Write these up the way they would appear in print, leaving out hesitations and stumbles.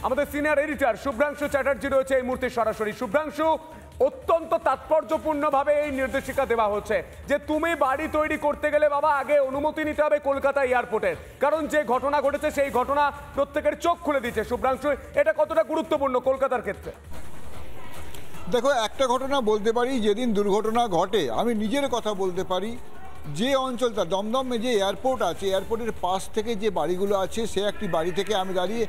আমাদের senior editor Subhrangshu Chatterjee রয়েছে এই মুহূর্তে সরাসরি। শুভ্রাংশু, অত্যন্ত তাৎপর্যপূর্ণভাবে এই নির্দেশিকা দেওয়া হচ্ছে যে তুমি বাড়ি তৈরি করতে গেলে বাবা আগে অনুমতি নিতে হবে কলকাতা এয়ারপোর্টের, কারণ যে ঘটনা ঘটেছে সেই ঘটনা প্রত্যেকের চোখ খুলে দিচ্ছে। শুভ্রাংশু, এটা কতটা গুরুত্বপূর্ণ কলকাতার ক্ষেত্রে? দেখো, একটা ঘটনা বলতে পারি, যেদিন দুর্ঘটনা ঘটে আমি নিজের কথা বলতে পারি, যে অঞ্চলটা দমদমে যে এয়ারপোর্ট আছে, এয়ারপোর্টের পাশ থেকে যে বাড়িগুলো আছে, সে একটি বাড়ি থেকে আমি দাঁড়িয়ে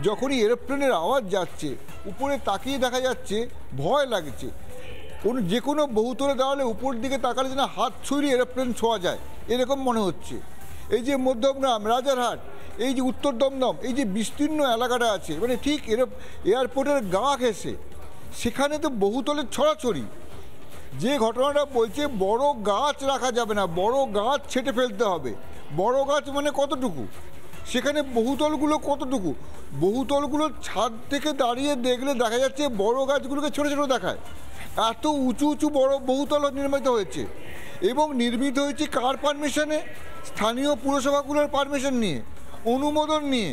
যখনই এরোপ্লেনের আওয়াজ যাচ্ছে উপরে তাকিয়ে দেখা যাচ্ছে, ভয় লাগছে। যে কোনো বহুতলে দাঁড়ালে উপর দিকে তাকালে যেন হাত ছুঁড়ে এরোপ্লেন ছোঁয়া যায় এরকম মনে হচ্ছে। এই যে মধ্যমগ্রাম, রাজারহাট, এই যে উত্তর দমদম, এই যে বিস্তীর্ণ এলাকাটা আছে, মানে ঠিক এয়ারপোর্টের গা ঘেঁষে, সেখানে তো বহুতলের ছড়াছড়ি। যে ঘটনাটা বলছে বড় গাছ রাখা যাবে না, বড় গাছ ছেঁটে ফেলতে হবে। বড় গাছ মানে কতটুকু, সেখানে বহুতলগুলো কতটুকু, বহুতলগুলো ছাদ থেকে দাঁড়িয়ে দেখলে দেখা যাচ্ছে বড় গাছগুলোকে ছোটো ছোটো দেখায়। এত উঁচু উঁচু বড় বহুতল নির্মিত হয়েছে, এবং নির্মিত হয়েছে কার পারমিশনে? স্থানীয় পুরসভাগুলোর পারমিশন নিয়ে, অনুমোদন নিয়ে।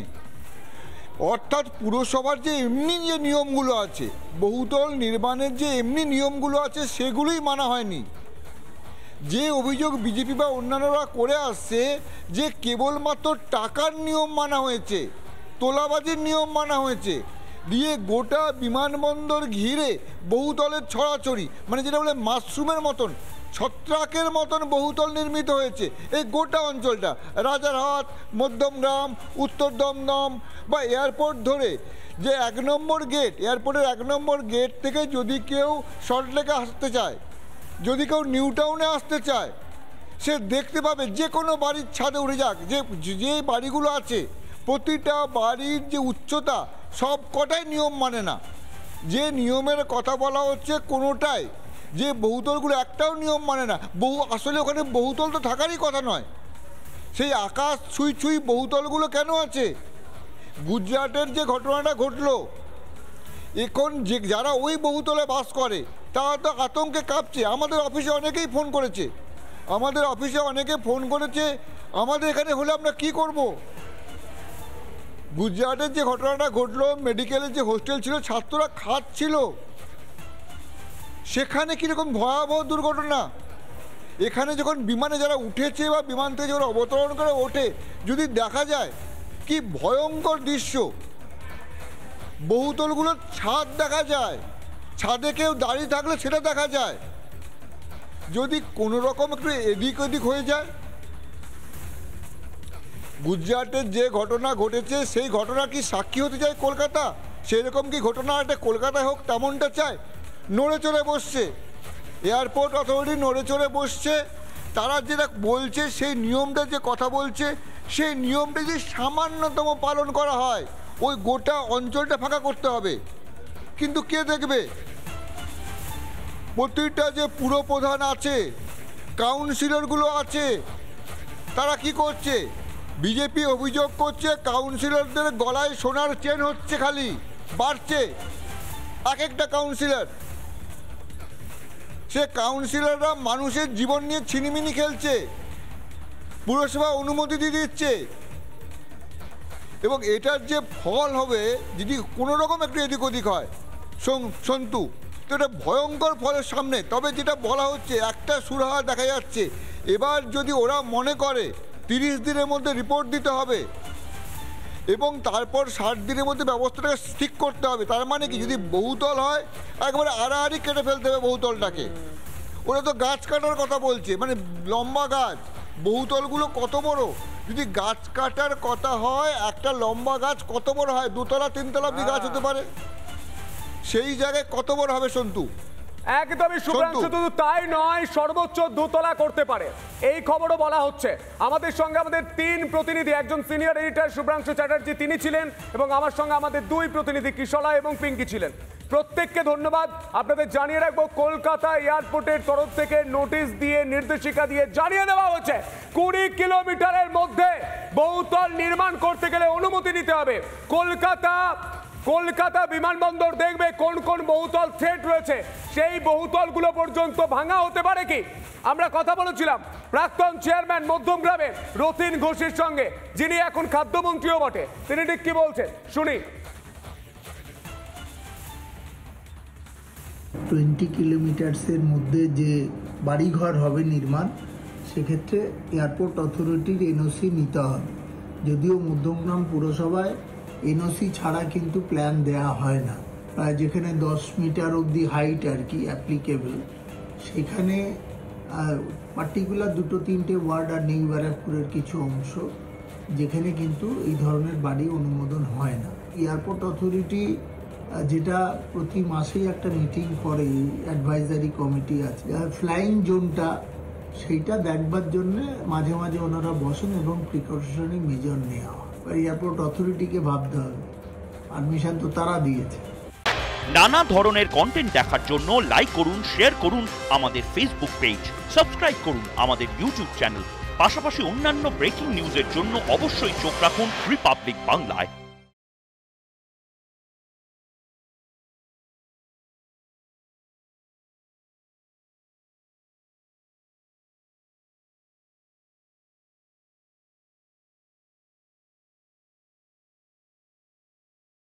অর্থাৎ পুরসভার যে এমনি যে নিয়মগুলো আছে, বহুতল নির্মাণের যে এমনি নিয়মগুলো আছে, সেগুলোই মানা হয়নি। যে অভিযোগ বিজেপি বা অন্যান্যরা করে আসছে যে কেবলমাত্র টাকার নিয়ম মানা হয়েছে, তোলাবাজির নিয়ম মানা হয়েছে, দিয়ে গোটা বিমানবন্দর ঘিরে বহুতলের ছড়াছড়ি, মানে যেটা বলে মাশরুমের মতন, ছত্রাকের মতন বহুতল নির্মিত হয়েছে এই গোটা অঞ্চলটা। রাজারহাট, মধ্যমগ্রাম, উত্তর দমদম বা এয়ারপোর্ট ধরে যে 1 নম্বর গেট, এয়ারপোর্টের 1 নম্বর গেট থেকে যদি কেউ সল্টলেকে আসতে চায়, যদি কেউ নিউ টাউনে আসতে চায়, সে দেখতে পাবে যে কোনো বাড়ির ছাদে উঠে যাক, যে বাড়িগুলো আছে প্রতিটা বাড়ির যে উচ্চতা সব কটাই নিয়ম মানে না। যে নিয়মের কথা বলা হচ্ছে কোনোটাই, যে বহুতলগুলো একটাও নিয়ম মানে না। আসলে ওখানে বহুতল তো থাকারই কথা নয়। সেই আকাশ ছুঁই ছুঁই বহুতলগুলো কেন আছে? গুজরাটের যে ঘটনাটা ঘটলো, এখন যে যারা ওই বহুতলে বাস করে তারা তো আতঙ্কে কাঁপছে। আমাদের অফিসে অনেকেই ফোন করেছে, আমাদের এখানে হলে আমরা কি করব। গুজরাটের যে ঘটনাটা ঘটলো, মেডিকেলের যে হোস্টেল ছিল, ছাত্ররা খাচ্ছিল, সেখানে কীরকম ভয়াবহ দুর্ঘটনা। এখানে যখন বিমানে যারা উঠেছে বা বিমান থেকে যখন অবতরণ করে ওঠে, যদি দেখা যায় কি ভয়ঙ্কর দৃশ্য। বহুতলগুলোর ছাদ দেখা যায়, ছাদে কেউ দাঁড়িয়ে থাকলে সেটা দেখা যায়। যদি কোনো রকম একটু এদিক ওদিক হয়ে যায়, গুজরাটের যে ঘটনা ঘটেছে সেই ঘটনা কি সাক্ষী হতে চায় কলকাতা? সেরকম কি ঘটনা একটা কলকাতায় হোক তেমনটা চায়? নড়ে চড়ে বসছে, এয়ারপোর্ট অথরিটি নড়ে চড়ে বসছে। তারা যেটা বলছে, সেই নিয়মটা যে কথা বলছে, সেই নিয়মটা যে সামান্যতম পালন করা হয়, ওই গোটা অঞ্চলটা ফাঁকা করতে হবে। কিন্তু কে দেখবে? প্রতিটা যে পুরপ্রধান আছে, কাউন্সিলরগুলো আছে, তারা কি করছে? বিজেপি অভিযোগ করছে কাউন্সিলরদের গলায় সোনার চেন হচ্ছে, খালি বাড়ছে এক একটা কাউন্সিলর। সে কাউন্সিলররা মানুষের জীবন নিয়ে ছিনিমিনি খেলছে, পুরসভা অনুমতি দিয়ে দিচ্ছে। এবং এটার যে ফল হবে, যদি কোনো রকম একটু এদিক ওদিক হয় সন্তু, তো এটা ভয়ঙ্কর ফলের সামনে। তবে যেটা বলা হচ্ছে, একটা সুরাহা দেখা যাচ্ছে, এবার যদি ওরা মনে করে 30 দিনের মধ্যে রিপোর্ট দিতে হবে এবং তারপর 60 দিনের মধ্যে ব্যবস্থাটাকে ঠিক করতে হবে, তার মানে কি, যদি বহুতল হয় একবারে আড়াআড়ি কেটে ফেলতে হবে বহুতলটাকে। ওরা তো গাছ কাটার কথা বলছে, মানে লম্বা গাছ। বহুতলগুলো কত বড়, যদি গাছ কাটার কথা হয়, একটা লম্বা গাছ কত বড় হয়? 2 তলা 3 তলা গাছ হতে পারে, সেই জায়গায় কত বড় হবে সন্তু? একদমই শুভ্রাংশু, শুধু তাই নয়, সর্বোচ্চ 2 তলা করতে পারে, এই খবরও বলা হচ্ছে। আমাদের সঙ্গে আমাদের 3 প্রতিনিধি, একজন সিনিয়র এডিটর শুভ্রাংশু চ্যাটার্জি তিনি ছিলেন, এবং আমার সঙ্গে আমাদের 2 প্রতিনিধি কিশলা এবং পিঙ্কি ছিলেন। প্রত্যেককে ধন্যবাদ। আপনাদের জানিয়ে রাখবো, কলকাতা এয়ারপোর্টের তরফ থেকে নোটিশ দিয়ে, নির্দেশিকা দিয়ে জানিয়ে দেওয়া হচ্ছে 20 কিলোমিটারের মধ্যে বহুতল নির্মাণ করতে গেলে অনুমতি নিতে হবে। কলকাতা বিমানবন্দর দেখবে কোন কোন বহুতল থ্রেট রয়েছে, সেই বহুতলগুলো পর্যন্ত ভাঙা হতে পারে কি। আমরা কথা বলেছিলাম প্রাক্তন চেয়ারম্যান মধ্যমগ্রামের রতিন ঘোষের সঙ্গে, যিনি এখন খাদ্যমন্ত্রীও বটে। তিনি ঠিক কি বলছেন শুনি। 20 কিলোমিটার্সের মধ্যে যে বাড়িঘর হবে নির্মাণ, সেক্ষেত্রে এয়ারপোর্ট অথরিটির এনওসি নিতে হবে। যদিও মধ্যমগ্রাম পুরসভায় এনওসি ছাড়া কিন্তু প্ল্যান দেয়া হয় না, প্রায় যেখানে 10 মিটার অবধি হাইট আর কি অ্যাপ্লিকেবল, সেখানে পার্টিকুলার 2-3টে ওয়ার্ড আর নিউ ব্যারাকপুরের কিছু অংশ যেখানে কিন্তু এই ধরনের বাড়ি অনুমোদন হয় না। এয়ারপোর্ট অথরিটি যেটা প্রতি মাসেই একটা মিটিং করে, অ্যাডভাইজারি কমিটি আছে, ফ্লাইং জোনটা সেইটা দেখবার জন্য মাঝে মাঝে ওনারা বসেন এবং প্রিকশনারি মেজর নেওয়া হয়। এয়ারপোর্ট অথরিটিকে ভাবতে হবে, পারমিশন তো তারা দিয়েছে। নানা ধরনের কন্টেন্ট দেখার জন্য লাইক করুন, শেয়ার করুন আমাদের ফেসবুক পেজ, সাবস্ক্রাইব করুন আমাদের ইউটিউব চ্যানেল। পাশাপাশি অন্যান্য ব্রেকিং নিউজের জন্য অবশ্যই চোখ রাখুন রিপাবলিক বাংলায়।